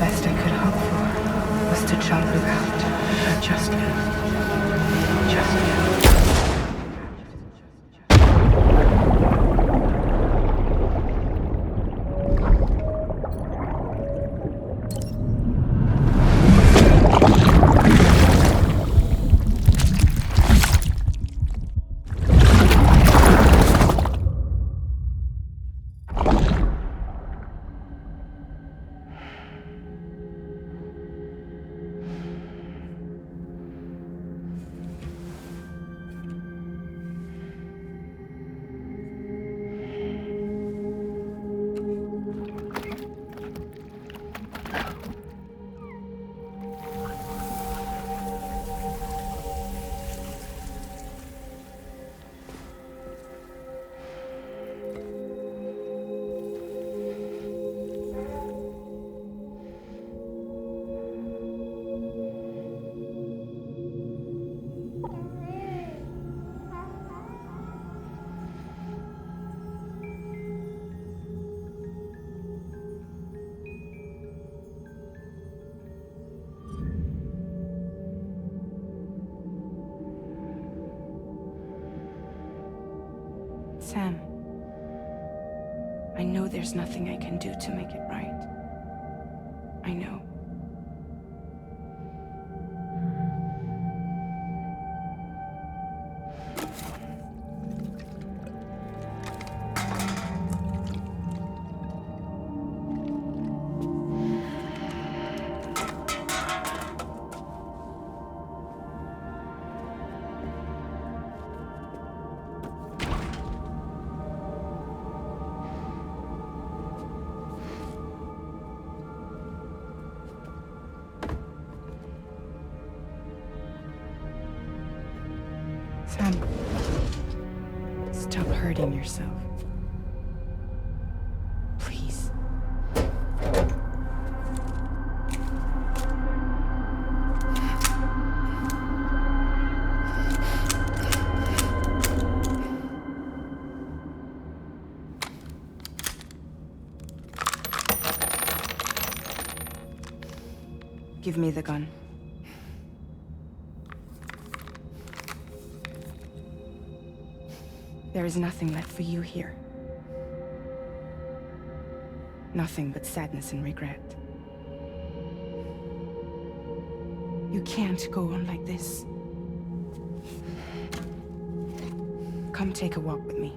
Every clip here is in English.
best I could hope for was to jump without adjustment. Just now. Sam, I know there's nothing I can do to make it right. I know. Sam, stop hurting yourself. Please. Give me the gun. There is nothing left for you here. Nothing but sadness and regret. You can't go on like this. Come take a walk with me.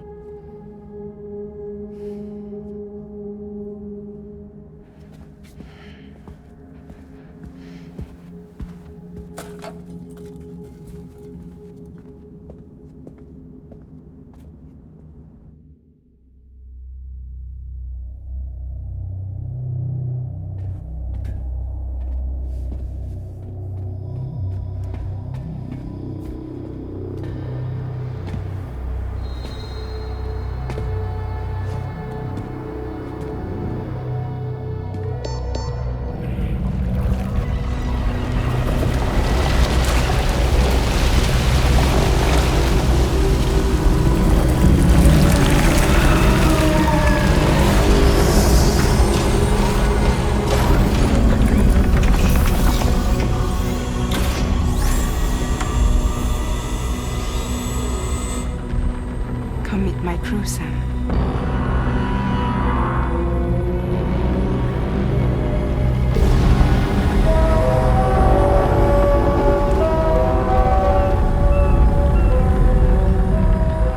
Come meet my crew, Sam.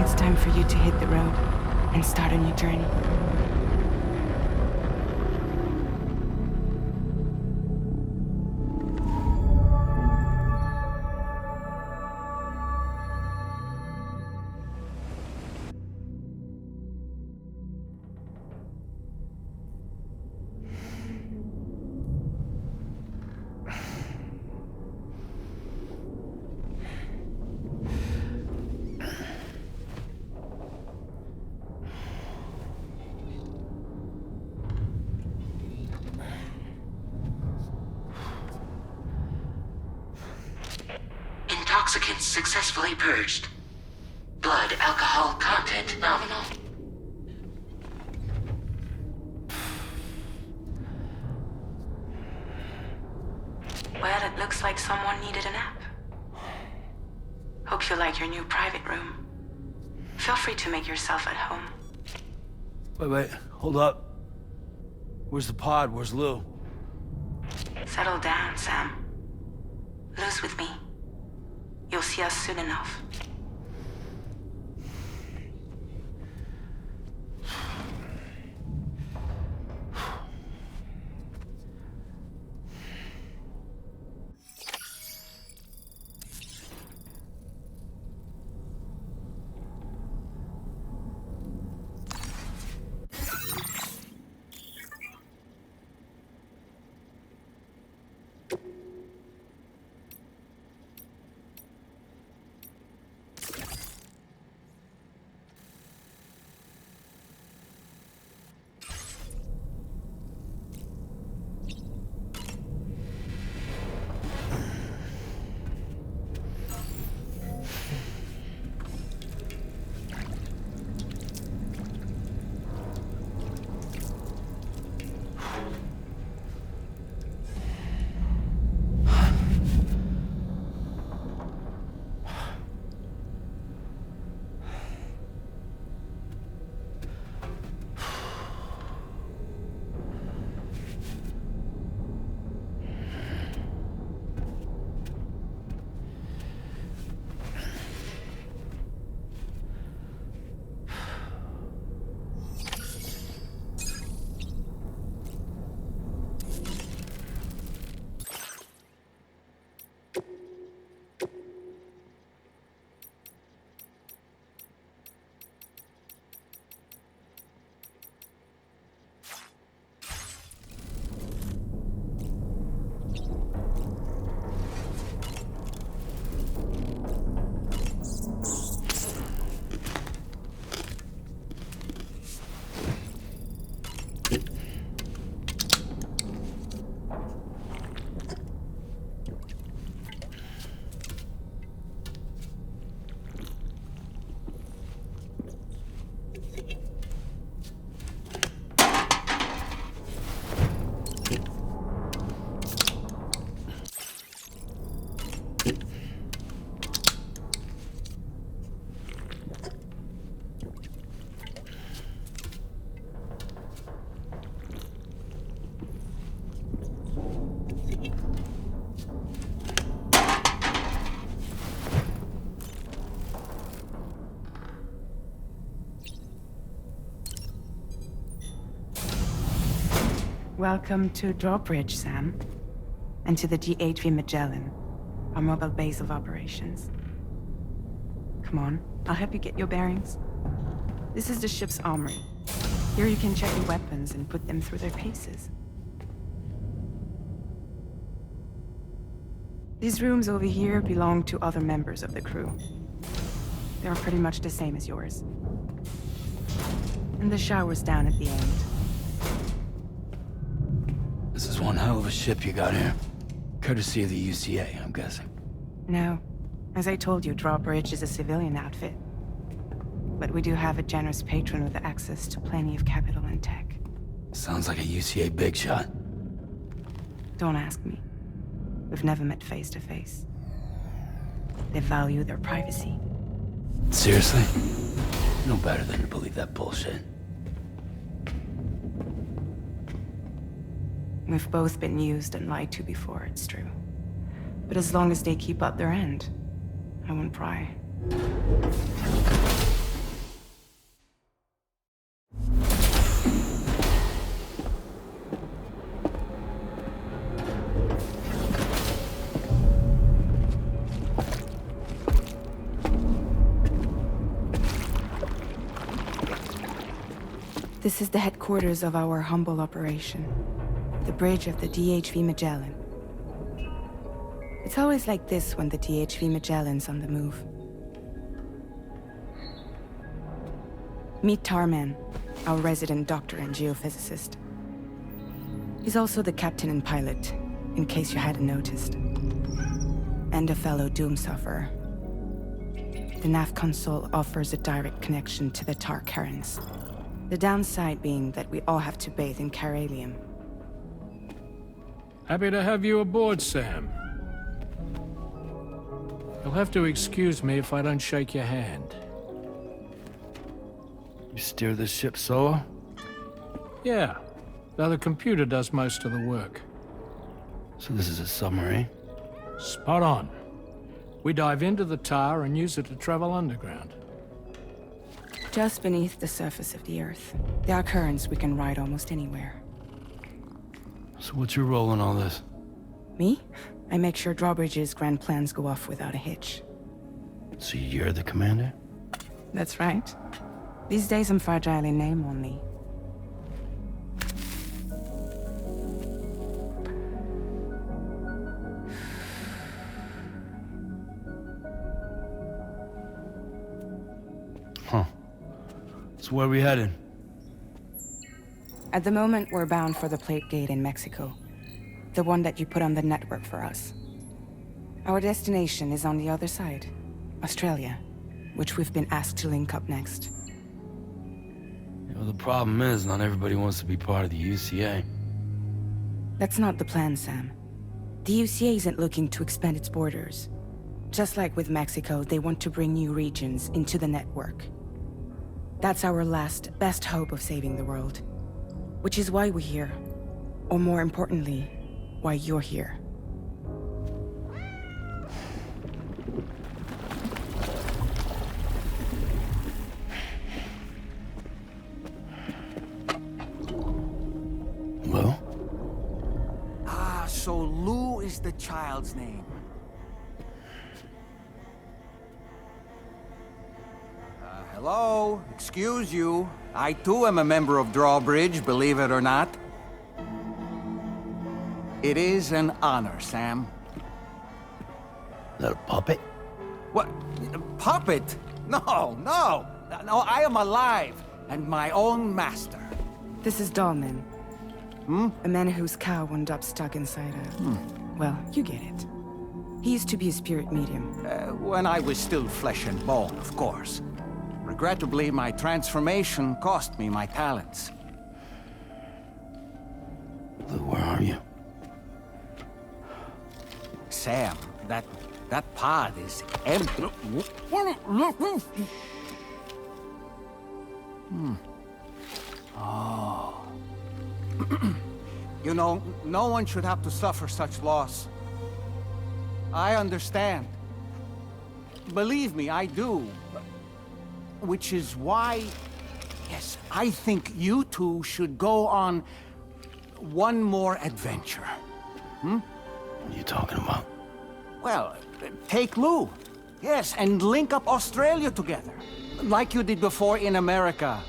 It's time for you to hit the road and start a new journey. Intoxicants successfully purged. Blood alcohol content nominal. Well, it looks like someone needed a nap. Hope you like your new private room. Feel free to make yourself at home. Wait, hold up. Where's the pod? Where's Lou? Settle down, Sam. Lou's with me. You'll see us soon enough. Welcome to Drawbridge, Sam. And to the GHV Magellan, our mobile base of operations. Come on, I'll help you get your bearings. This is the ship's armory. Here you can check your weapons and put them through their paces. These rooms over here belong to other members of the crew. They're pretty much the same as yours. And the shower's down at the end. This is one hell of a ship you got here. Courtesy of the UCA, I'm guessing. No. As I told you, Drawbridge is a civilian outfit. But we do have a generous patron with access to plenty of capital and tech. Sounds like a UCA big shot. Don't ask me. We've never met face to face. They value their privacy. Seriously? No better than to believe that bullshit. We've both been used and lied to before, it's true. But as long as they keep up their end, I won't pry. This is the headquarters of our humble operation. The bridge of the DHV Magellan. It's always like this when the DHV Magellan's on the move. Meet Tarman, our resident doctor and geophysicist. He's also the captain and pilot, in case you hadn't noticed. And a fellow doom sufferer. The nav console offers a direct connection to the Tarkarans. The downside being that we all have to bathe in Caralium. Happy to have you aboard, Sam. You'll have to excuse me if I don't shake your hand. You steer this ship solo? Yeah, though the computer does most of the work. So this is a submarine? Spot on. We dive into the tar and use it to travel underground. Just beneath the surface of the Earth, there are currents we can ride almost anywhere. So what's your role in all this? Me? I make sure Drawbridge's grand plans go off without a hitch. So you're the commander? That's right. These days I'm fragile in name only. Huh. So where are we headed? At the moment, we're bound for the Plate Gate in Mexico. The one that you put on the network for us. Our destination is on the other side, Australia, which we've been asked to link up next. You know, the problem is, not everybody wants to be part of the UCA. That's not the plan, Sam. The UCA isn't looking to expand its borders. Just like with Mexico, they want to bring new regions into the network. That's our last, best hope of saving the world. Which is why we're here. Or more importantly, why you're here. Lou? Ah, so Lou is the child's name. Hello? Excuse you. I too am a member of Drawbridge, believe it or not. It is an honor, Sam. Is that a puppet? What? A puppet? No, no! No, I am alive, and my own master. This is Dolman. A man whose cow wound up stuck inside a... Well, you get it. He used to be a spirit medium. When I was still flesh and bone, of course. Regrettably, my transformation cost me my talents. Lou, where are you? Sam, that pod is empty. Oh. You know, no one should have to suffer such loss. I understand. Believe me, I do. Which is why, yes, I think you two should go on one more adventure. What are you talking about? Well, take Lou. Yes, and link up Australia together. Like you did before in America.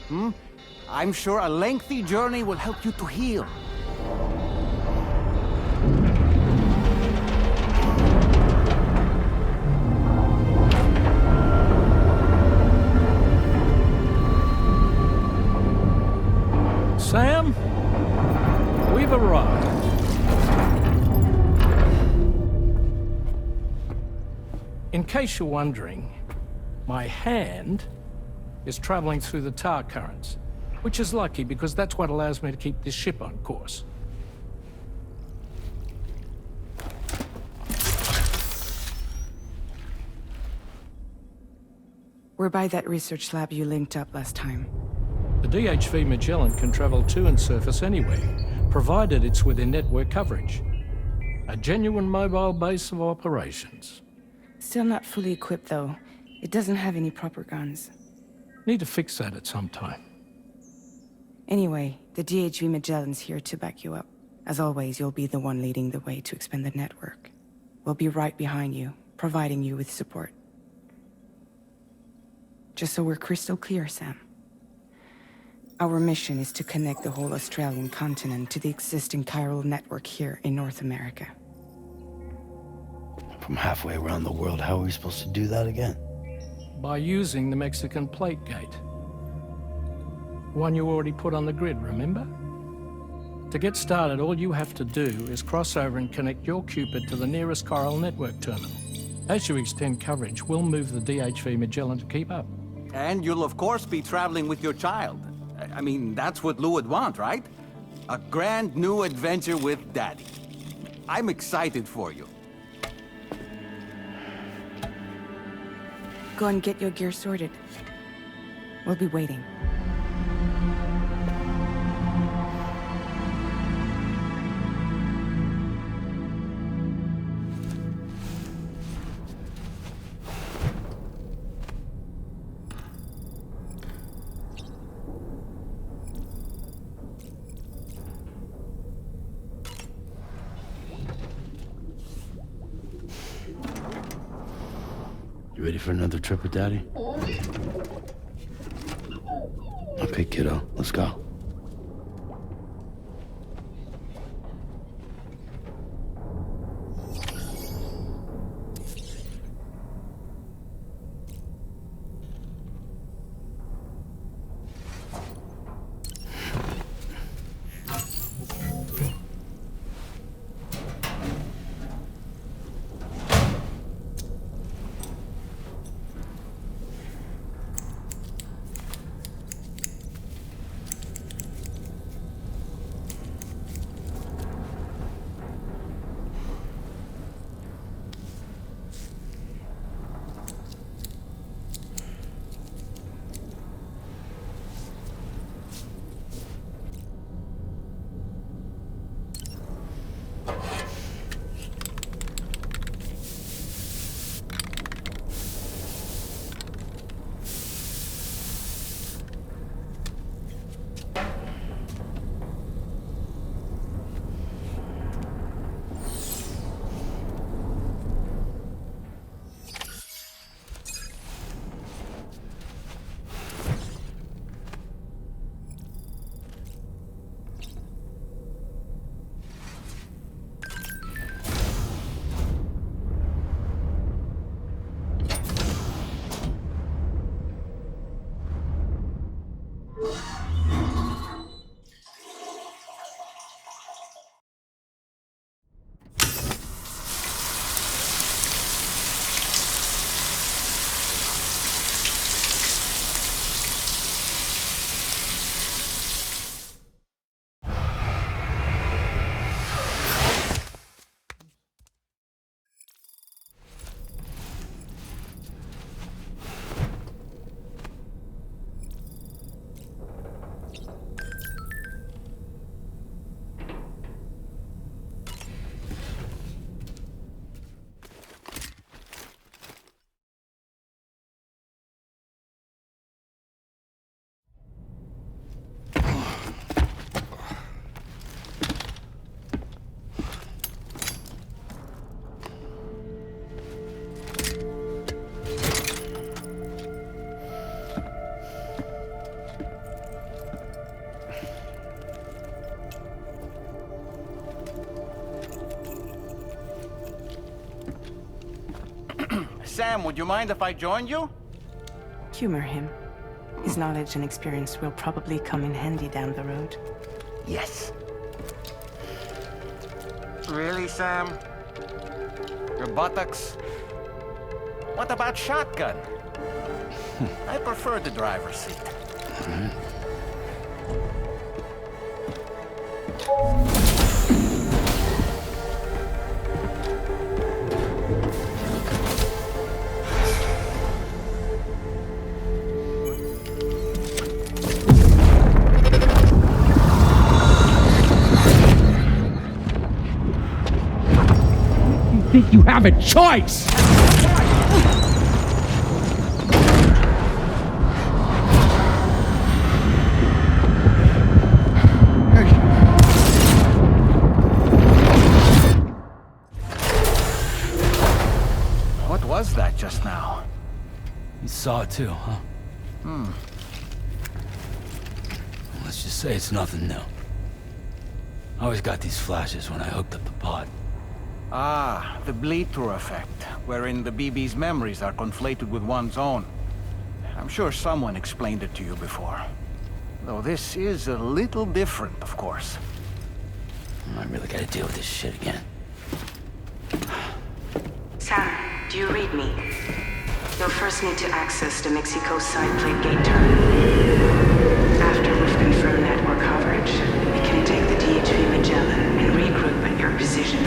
I'm sure a lengthy journey will help you to heal. Sam, we've arrived. In case you're wondering, my hand is traveling through the tar currents, which is lucky because that's what allows me to keep this ship on course. We're by that research lab you linked up last time. The DHV Magellan can travel to and surface anywhere, provided it's within network coverage. A genuine mobile base of operations. Still not fully equipped, though. It doesn't have any proper guns. Need to fix that at some time. Anyway, the DHV Magellan's here to back you up. As always, you'll be the one leading the way to expand the network. We'll be right behind you, providing you with support. Just so we're crystal clear, Sam. Our mission is to connect the whole Australian continent to the existing chiral network here in North America. From halfway around the world, how are we supposed to do that again? By using the Mexican Plate Gate. One you already put on the grid, remember? To get started, all you have to do is cross over and connect your Cupid to the nearest chiral network terminal. As you extend coverage, we'll move the DHV Magellan to keep up. And you'll of course be traveling with your child. I mean, that's what Lou would want, right? A grand new adventure with Daddy. I'm excited for you. Go and get your gear sorted. We'll be waiting. You ready for another trip with Daddy? Okay, kiddo, let's go. Sam, would you mind if I joined you? Humor him. His knowledge and experience will probably come in handy down the road. Yes. Really, Sam? Your buttocks? What about shotgun? I prefer the driver's seat. Think you have a choice? What was that just now? You saw it too, huh? Let's just say it's nothing new. I always got these flashes when I hooked up the pod. Ah, the bleed-through effect, wherein the BB's memories are conflated with one's own. I'm sure someone explained it to you before. Though this is a little different, of course. I really gotta deal with this shit again. Sam, do you read me? You'll first need to access the Mexico side plate gate terminal. After we've confirmed network coverage, we can take the DHV Magellan and regroup at your position.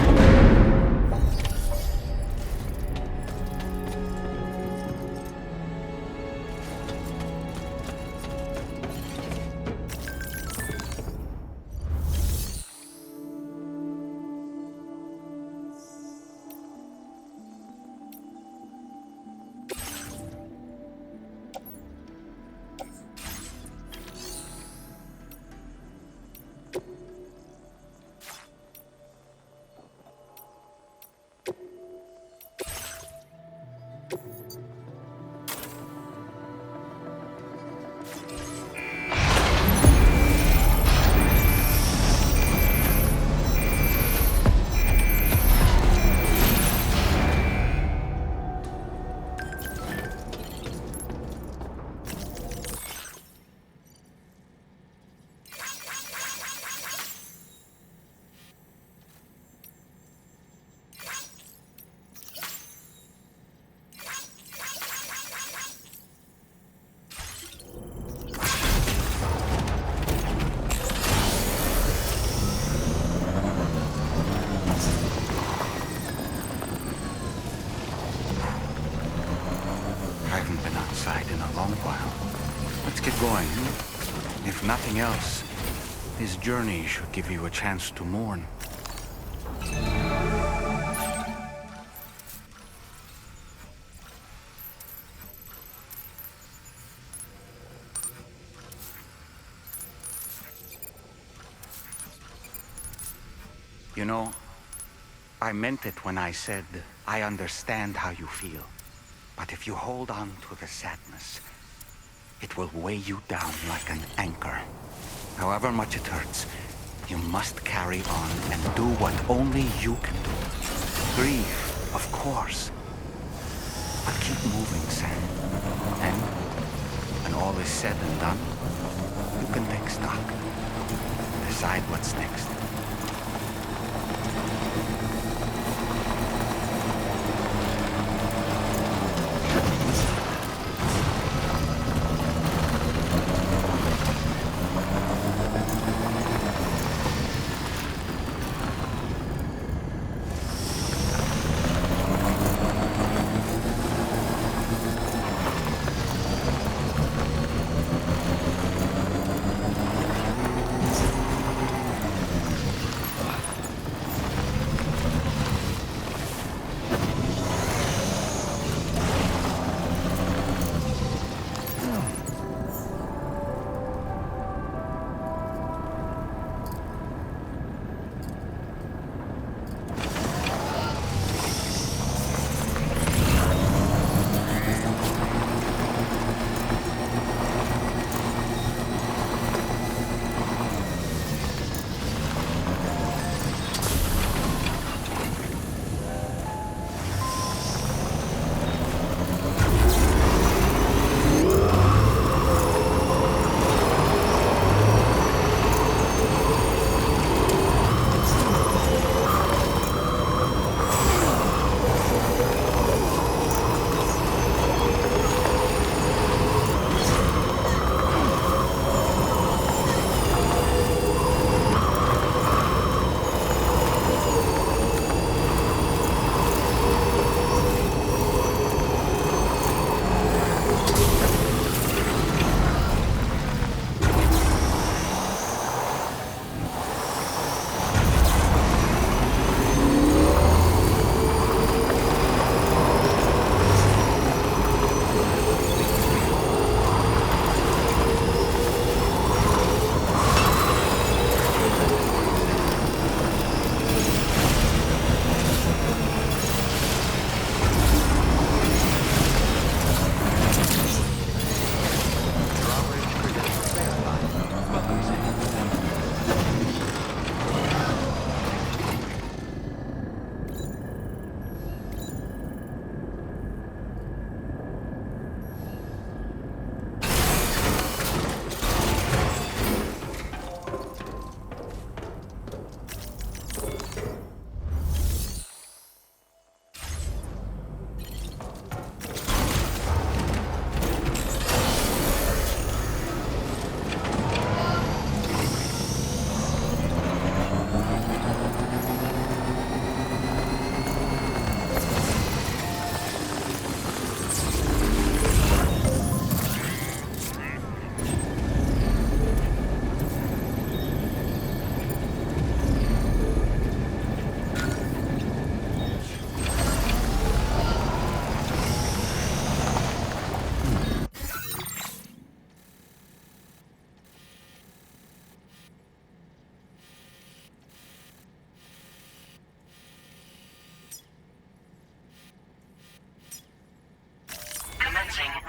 long while. Let's get going. If nothing else, this journey should give you a chance to mourn. You know, I meant it when I said, I understand how you feel. But if you hold on to the sadness, it will weigh you down like an anchor. However much it hurts, you must carry on and do what only you can do. Grieve, of course. But keep moving, Sam. And when all is said and done, you can take stock. Decide what's next.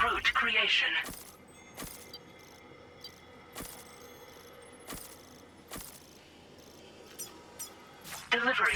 Route creation. Delivery.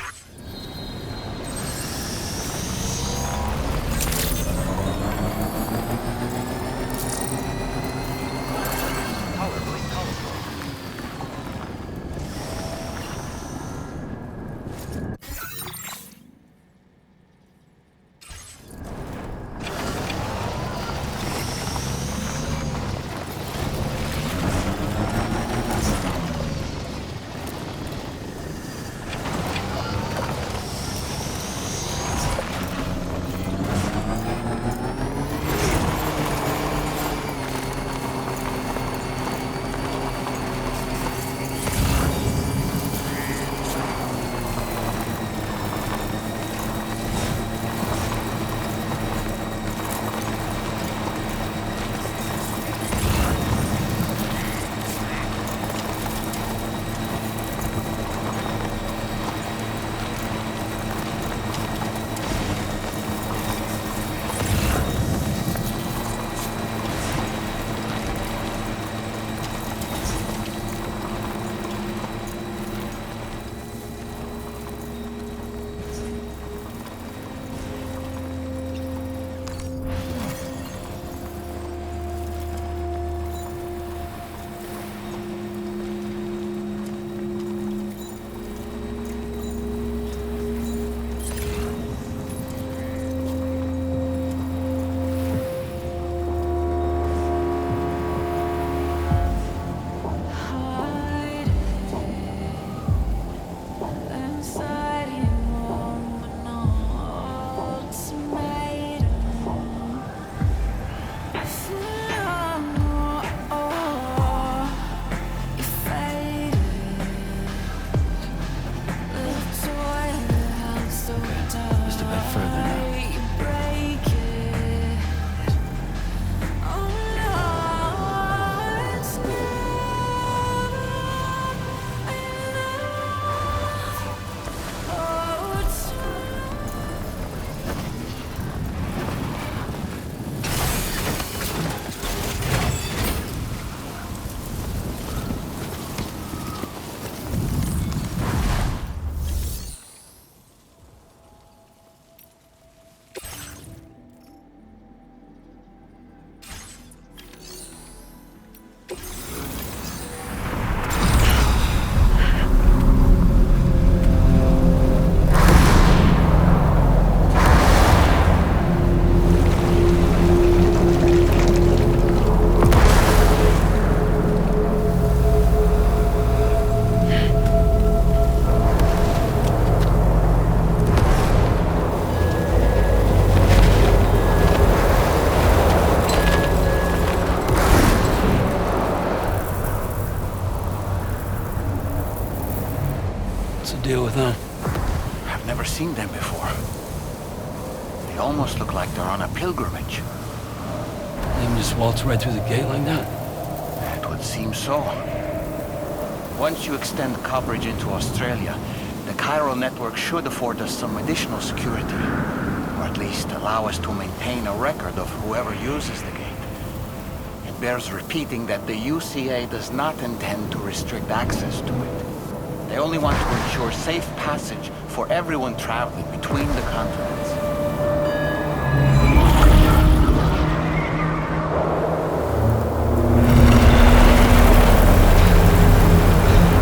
never seen them before. They almost look like they're on a pilgrimage. They just waltz right through the gate like that? It would seem so. Once you extend coverage into Australia, the Chiral network should afford us some additional security. Or at least allow us to maintain a record of whoever uses the gate. It bears repeating that the UCA does not intend to restrict access to it. They only want to ensure safe passage for everyone traveling between the continents.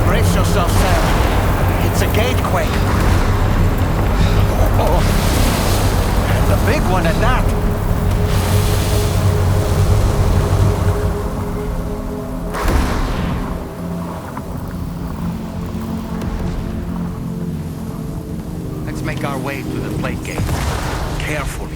Brace yourself, Sam. It's a gatequake. Oh, and a big one at that. Let's make our way to the plate gate. Carefully.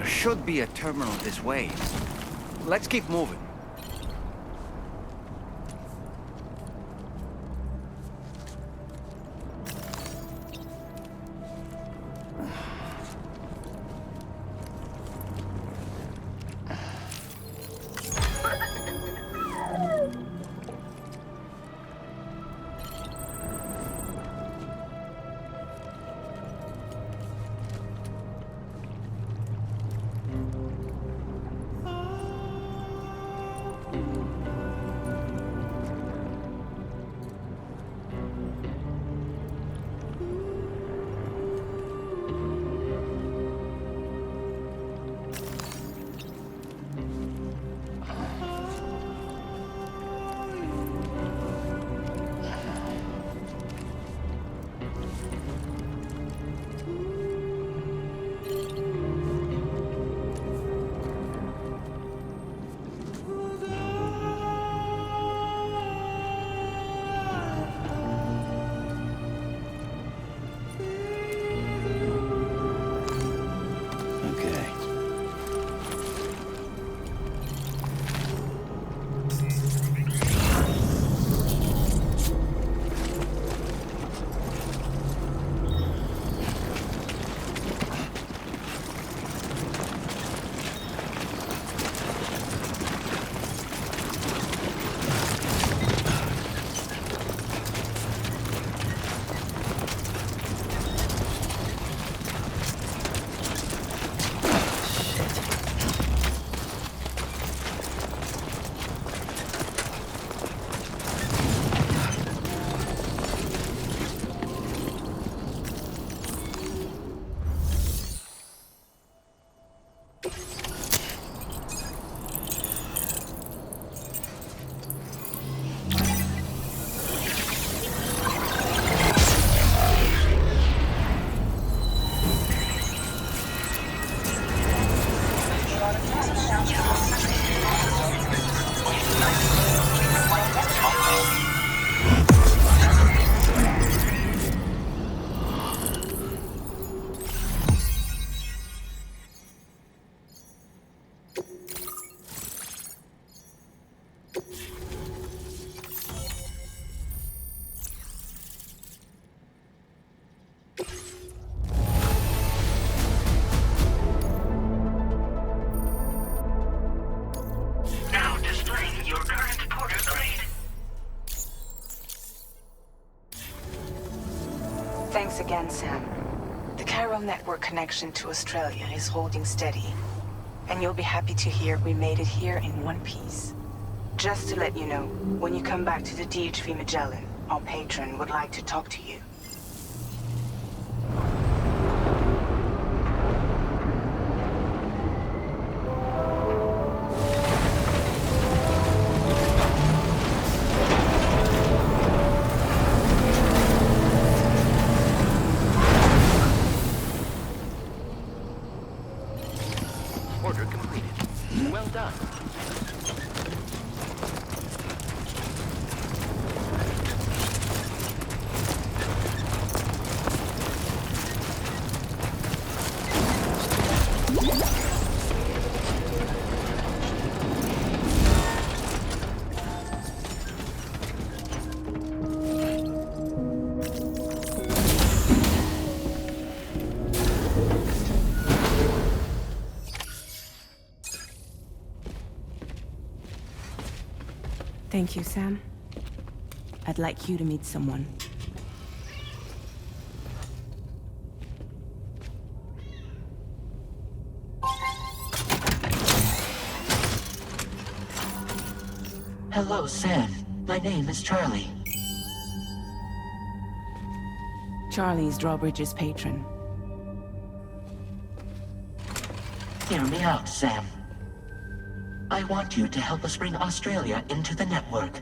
Should be a terminal this way. Let's keep moving. Thanks again, Sam. The chiral network connection to Australia is holding steady. And you'll be happy to hear we made it here in one piece. Just to let you know, when you come back to the DHV Magellan, our patron would like to talk to you. Order completed. Well done. Thank you, Sam. I'd like you to meet someone. Hello, Sam. My name is Charlie. Charlie's Drawbridge's patron. Hear me out, Sam. I want you to help us bring Australia into the network.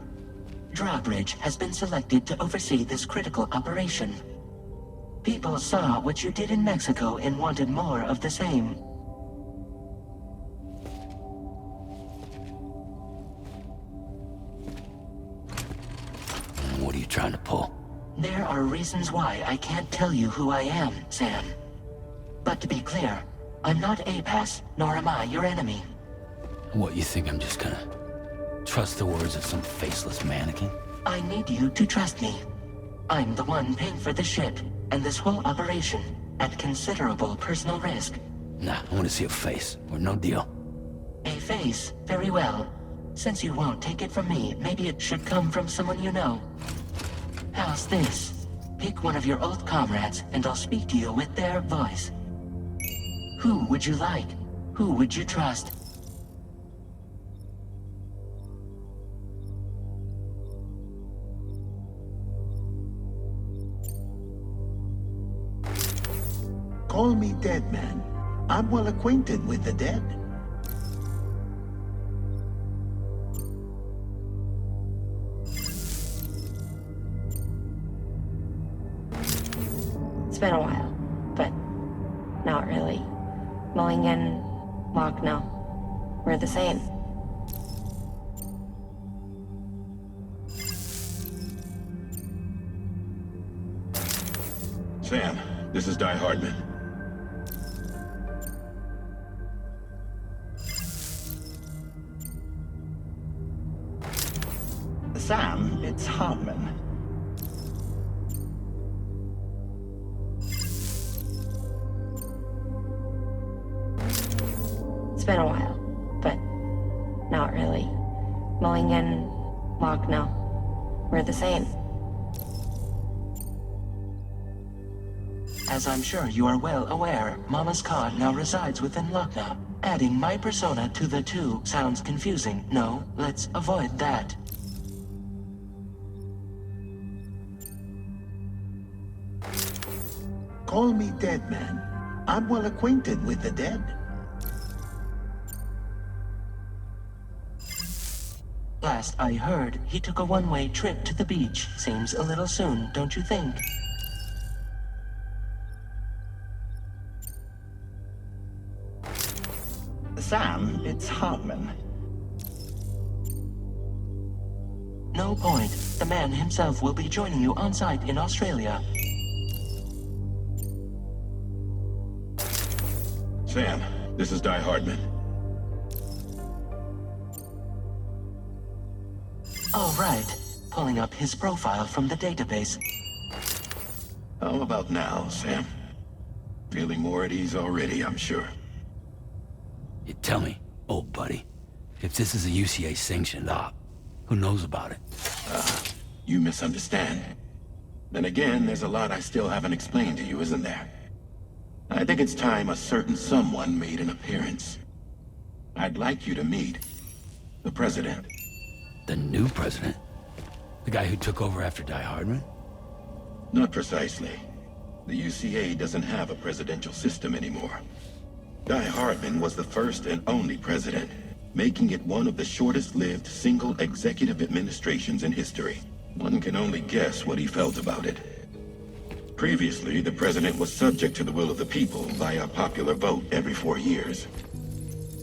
Drawbridge has been selected to oversee this critical operation. People saw what you did in Mexico and wanted more of the same. What are you trying to pull? There are reasons why I can't tell you who I am, Sam. But to be clear, I'm not APAS, nor am I your enemy. What, you think I'm just gonna trust the words of some faceless mannequin? I need you to trust me. I'm the one paying for the ship and this whole operation at considerable personal risk. Nah, I want to see a face, or no deal. A face? Very well. Since you won't take it from me, maybe it should come from someone you know. How's this? Pick one of your old comrades, and I'll speak to you with their voice. Who would you like? Who would you trust? Call me Dead Man. I'm well acquainted with the dead. It's been a while, but not really. Mulligan, Lochno, we're the same. Sam, this is Die Hardman. Sam, it's Hardman. It's been a while, but not really. Mulligan, Lochno, we're the same. As I'm sure you are well aware, Mama's Cod now resides within Lochna. Adding my persona to the two sounds confusing. No, let's avoid that. Call me Dead Man. I'm well acquainted with the dead. Last I heard, he took a one-way trip to the beach. Seems a little soon, don't you think? Sam, it's Hardman. No point. The man himself will be joining you on site in Australia. Sam, this is Die Hardman. All right. Pulling up his profile from the database. How about now, Sam? Feeling more at ease already, I'm sure. You tell me, old buddy, if this is a UCA-sanctioned op, who knows about it? You misunderstand. Then again, there's a lot I still haven't explained to you, isn't there? I think it's time a certain someone made an appearance. I'd like you to meet the President. The new president? The guy who took over after Die Hardman? Not precisely. The UCA doesn't have a presidential system anymore. Die Hardman was the first and only president, making it one of the shortest-lived single executive administrations in history. One can only guess what he felt about it. Previously, the president was subject to the will of the people via popular vote every 4 years.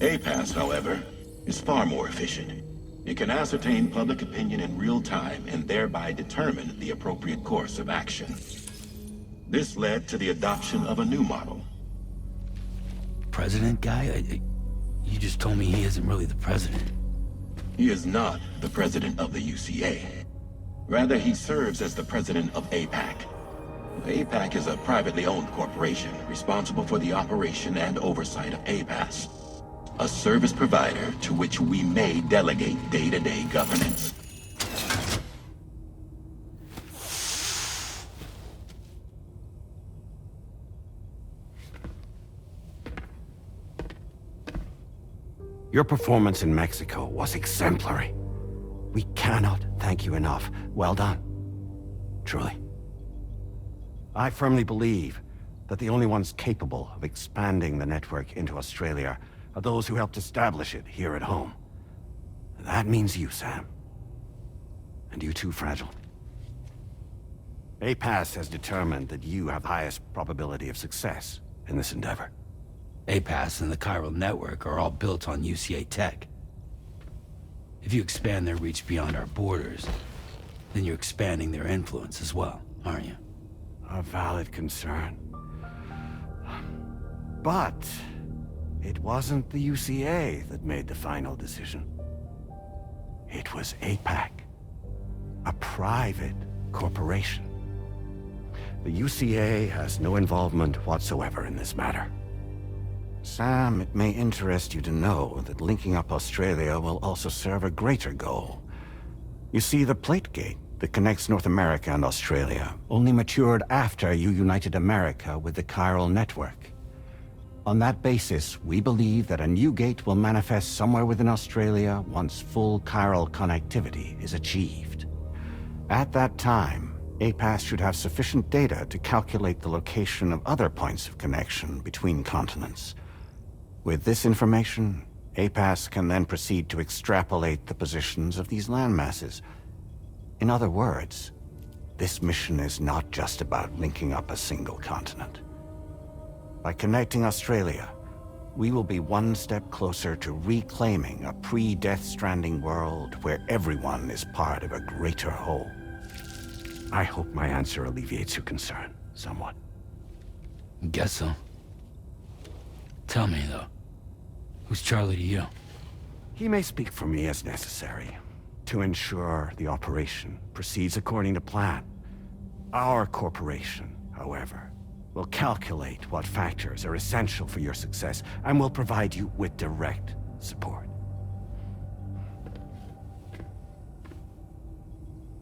APAS, however, is far more efficient. It can ascertain public opinion in real time and thereby determine the appropriate course of action. This led to the adoption of a new model. President guy? You just told me he isn't really the president. He is not the president of the UCA. Rather, he serves as the president of APAC. APAC is a privately owned corporation responsible for the operation and oversight of APAS, a service provider to which we may delegate day-to-day governance. Your performance in Mexico was exemplary. We cannot thank you enough. Well done. Truly. I firmly believe that the only ones capable of expanding the network into Australia are those who helped establish it here at home. That means you, Sam. And you too, Fragile. APAS has determined that you have the highest probability of success in this endeavor. APAS and the chiral network are all built on UCA tech. If you expand their reach beyond our borders, then you're expanding their influence as well, aren't you? A valid concern. But it wasn't the UCA that made the final decision. It was APAC, a private corporation. The UCA has no involvement whatsoever in this matter. Sam, it may interest you to know that linking up Australia will also serve a greater goal. You see, the plate gate that connects North America and Australia only matured after you united America with the chiral network. On that basis, we believe that a new gate will manifest somewhere within Australia once full chiral connectivity is achieved. At that time, APAS should have sufficient data to calculate the location of other points of connection between continents. With this information, APAS can then proceed to extrapolate the positions of these landmasses. In other words, this mission is not just about linking up a single continent. By connecting Australia, we will be one step closer to reclaiming a pre-Death Stranding world where everyone is part of a greater whole. I hope my answer alleviates your concern somewhat. Guess so. Tell me, though, who's Charlie to you? He may speak for me as necessary to ensure the operation proceeds according to plan. Our corporation, however, will calculate what factors are essential for your success and will provide you with direct support.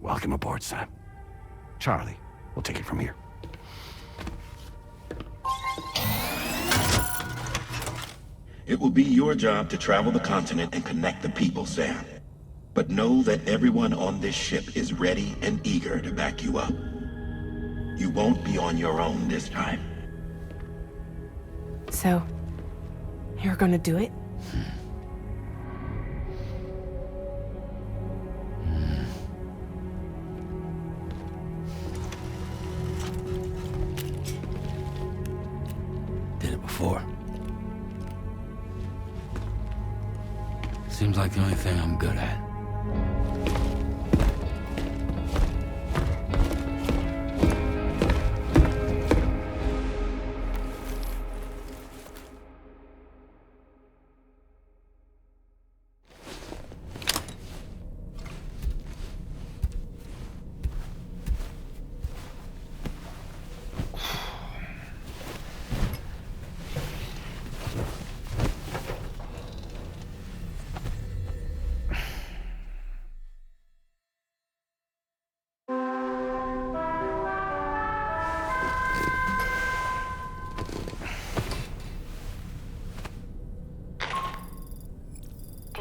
Welcome aboard, Sam. Charlie, we'll take it from here. It will be your job to travel the continent and connect the people, Sam. But know that everyone on this ship is ready and eager to back you up. You won't be on your own this time. So, you're gonna do it? Did it before. Seems like the only thing I'm good at.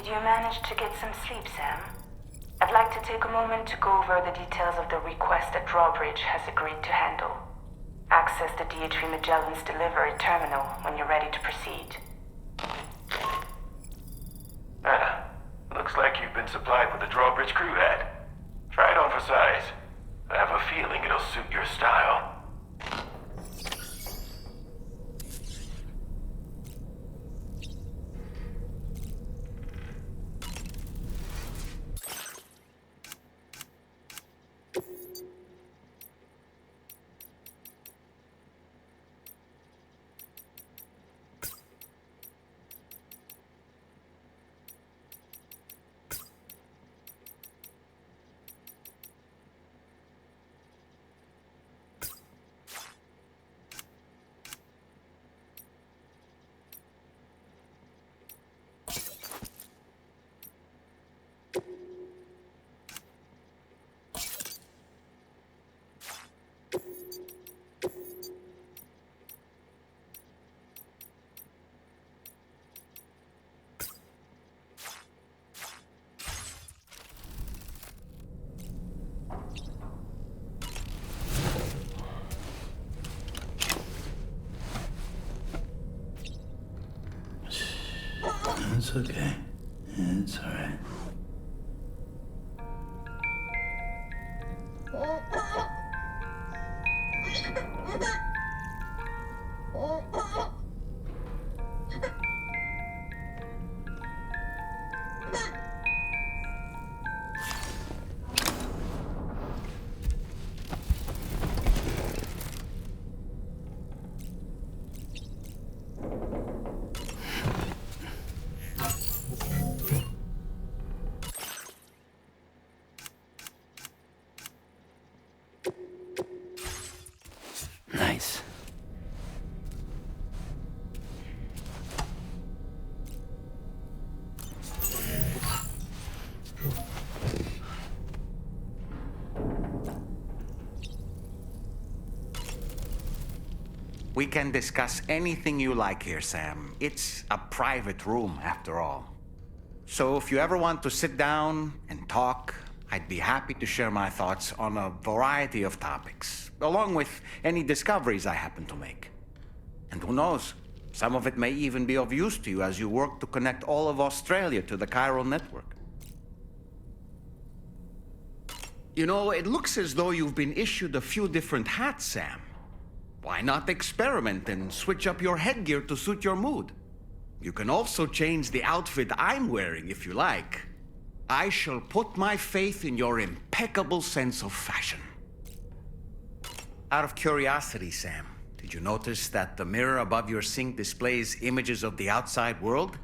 Did you manage to get some sleep, Sam? I'd like to take a moment to go over the details of the request that Drawbridge has agreed to handle. Access the DHV Magellan's delivery terminal when you're ready to proceed. Looks like you've been supplied with a Drawbridge crew hat. Try it on for size. I have a feeling it'll suit your style. It's okay. It's alright. Nice. We can discuss anything you like here, Sam. It's a private room, after all. So if you ever want to sit down and talk, I'd be happy to share my thoughts on a variety of topics, along with any discoveries I happen to make. And who knows, some of it may even be of use to you as you work to connect all of Australia to the chiral network. You know, it looks as though you've been issued a few different hats, Sam. Why not experiment and switch up your headgear to suit your mood? You can also change the outfit I'm wearing if you like. I shall put my faith in your impeccable sense of fashion. Out of curiosity, Sam, did you notice that the mirror above your sink displays images of the outside world?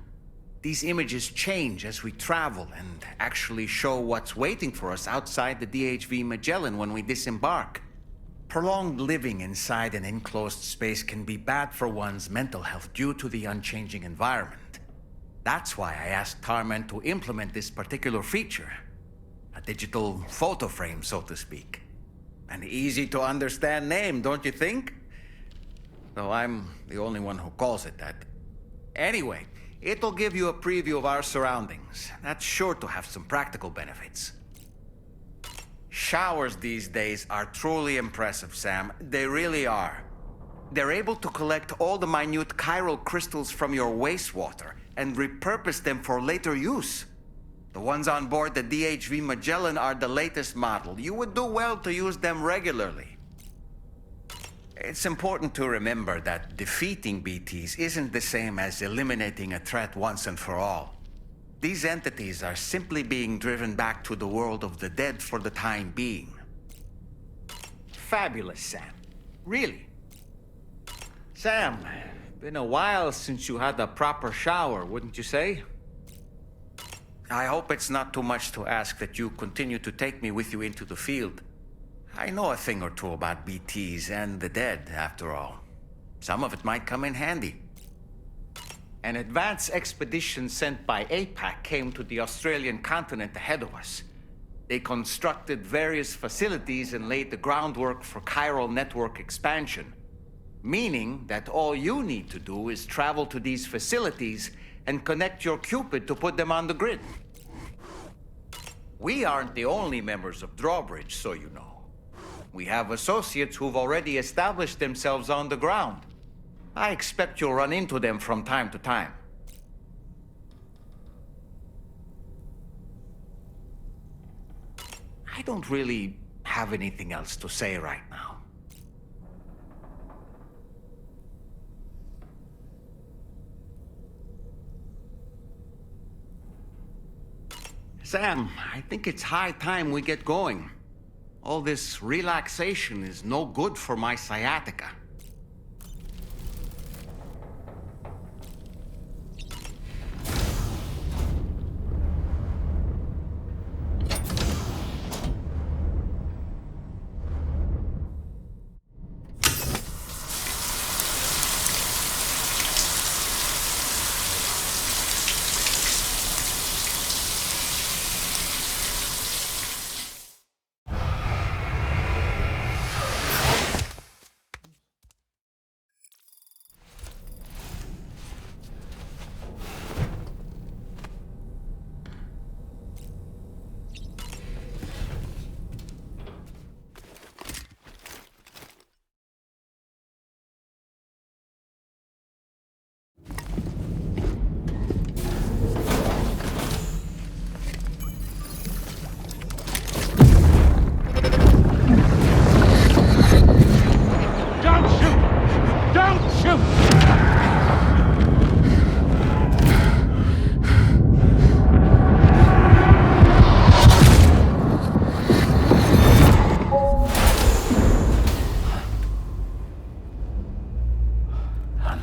These images change as we travel and actually show what's waiting for us outside the DHV Magellan when we disembark. Prolonged living inside an enclosed space can be bad for one's mental health due to the unchanging environment. That's why I asked Tarman to implement this particular feature. A digital photo frame, so to speak. An easy-to-understand name, don't you think? Though I'm the only one who calls it that. Anyway, it'll give you a preview of our surroundings. That's sure to have some practical benefits. Showers these days are truly impressive, Sam. They really are. They're able to collect all the minute chiral crystals from your wastewater and repurpose them for later use. The ones on board the DHV Magellan are the latest model. You would do well to use them regularly. It's important to remember that defeating BTs isn't the same as eliminating a threat once and for all. These entities are simply being driven back to the world of the dead for the time being. Fabulous, Sam. Really. Sam, been a while since you had a proper shower, wouldn't you say? I hope it's not too much to ask that you continue to take me with you into the field. I know a thing or two about BTs and the dead, after all. Some of it might come in handy. An advance expedition sent by APAC came to the Australian continent ahead of us. They constructed various facilities and laid the groundwork for chiral network expansion. Meaning that all you need to do is travel to these facilities and connect your Cupid to put them on the grid. We aren't the only members of Drawbridge, so you know. We have associates who've already established themselves on the ground. I expect you'll run into them from time to time. I don't really have anything else to say right now. Sam, I think it's high time we get going. All this relaxation is no good for my sciatica.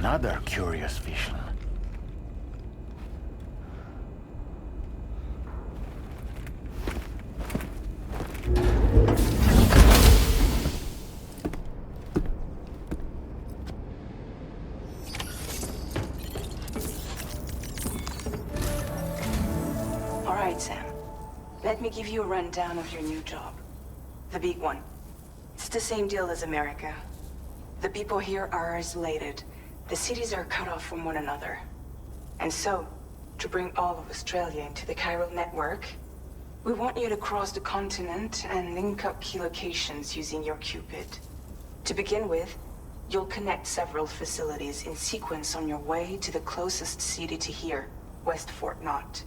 Another curious vision. All right, Sam. Let me give you a rundown of your new job. The big one. It's the same deal as America. The people here are isolated. The cities are cut off from one another. And so, to bring all of Australia into the chiral network, we want you to cross the continent and link up key locations using your Cupid. To begin with, you'll connect several facilities in sequence on your way to the closest city to here, West Fort Knott.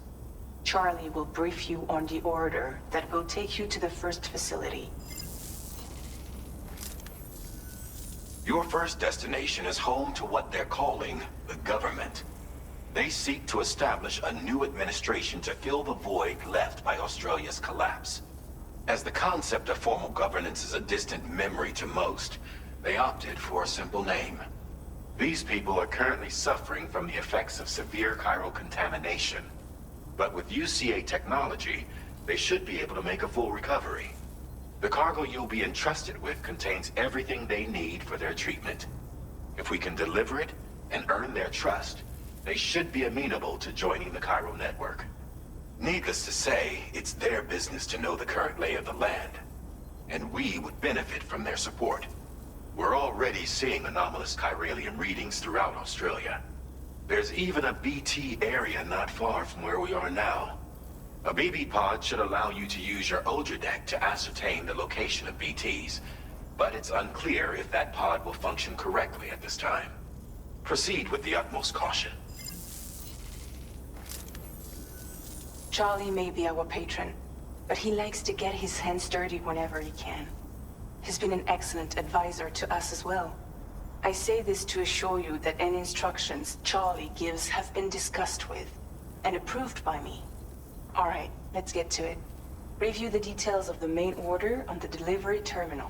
Charlie will brief you on the order that will take you to the first facility. Your first destination is home to what they're calling the government. They seek to establish a new administration to fill the void left by Australia's collapse. As the concept of formal governance is a distant memory to most, they opted for a simple name. These people are currently suffering from the effects of severe chiral contamination. But with UCA technology, they should be able to make a full recovery. The cargo you'll be entrusted with contains everything they need for their treatment. If we can deliver it and earn their trust, they should be amenable to joining the chiral network. Needless to say, it's their business to know the current lay of the land, and we would benefit from their support. We're already seeing anomalous chiralium readings throughout Australia. There's even a BT area not far from where we are now. A BB pod should allow you to use your Ultra deck to ascertain the location of BTs, but it's unclear if that pod will function correctly at this time. Proceed with the utmost caution. Charlie may be our patron, but he likes to get his hands dirty whenever he can. He's been an excellent advisor to us as well. I say this to assure you that any instructions Charlie gives have been discussed with and approved by me. All right, let's get to it. Review the details of the main order on the delivery terminal.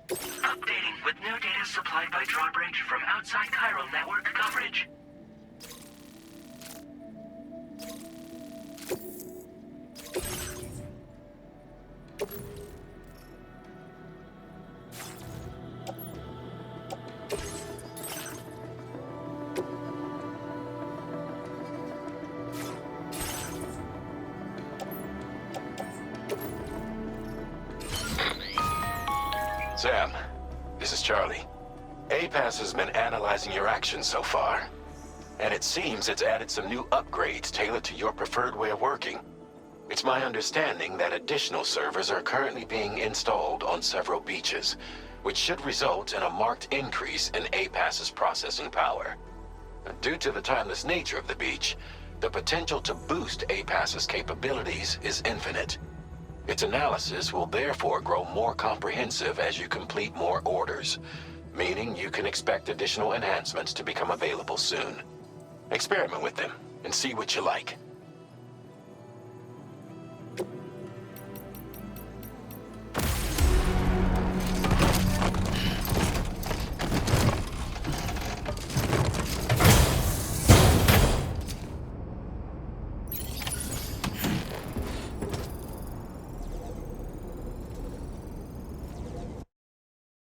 Updating with new data supplied by Drawbridge from outside chiral network coverage. Sam, this is Charlie. APAS has been analyzing your actions so far, and it seems it's added some new upgrades tailored to your preferred way of working. It's my understanding that additional servers are currently being installed on several beaches, which should result in a marked increase in APAS's processing power. Due to the timeless nature of the beach, the potential to boost APAS's capabilities is infinite. Its analysis will therefore grow more comprehensive as you complete more orders, meaning you can expect additional enhancements to become available soon. Experiment with them and see what you like.